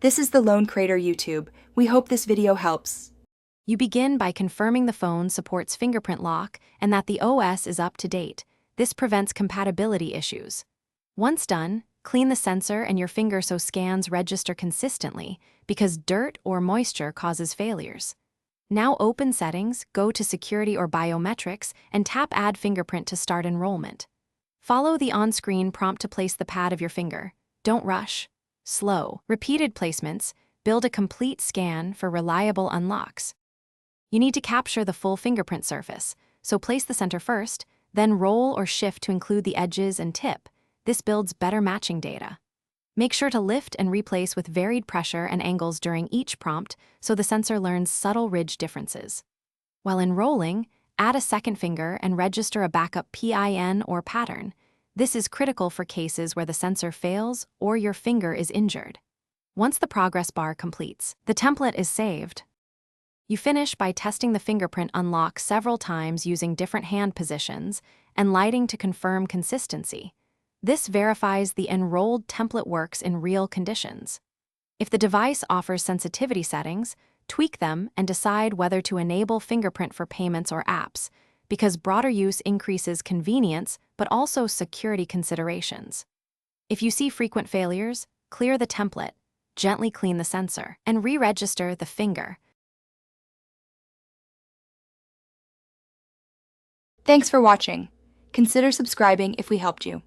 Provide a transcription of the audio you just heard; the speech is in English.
This is the Lone Crater YouTube. We hope this video helps. You begin by confirming the phone supports fingerprint lock and that the OS is up to date. This prevents compatibility issues. Once done, clean the sensor and your finger so scans register consistently because dirt or moisture causes failures. Now open Settings, go to Security or Biometrics, and tap Add Fingerprint to start enrollment. Follow the on-screen prompt to place the pad of your finger. Don't rush. Slow, repeated placements build a complete scan for reliable unlocks. You need to capture the full fingerprint surface, so place the center first, then roll or shift to include the edges and tip. This builds better matching data. Make sure to lift and replace with varied pressure and angles during each prompt so the sensor learns subtle ridge differences. While enrolling, add a second finger and register a backup PIN or pattern. This is critical for cases where the sensor fails or your finger is injured. Once the progress bar completes, the template is saved. You finish by testing the fingerprint unlock several times using different hand positions and lighting to confirm consistency. This verifies the enrolled template works in real conditions. If the device offers sensitivity settings, tweak them and decide whether to enable fingerprint for payments or apps, because broader use increases convenience but also security considerations. If you see frequent failures, clear the template, gently clean the sensor, and re-register the finger. Thanks for watching. Consider subscribing if we helped you.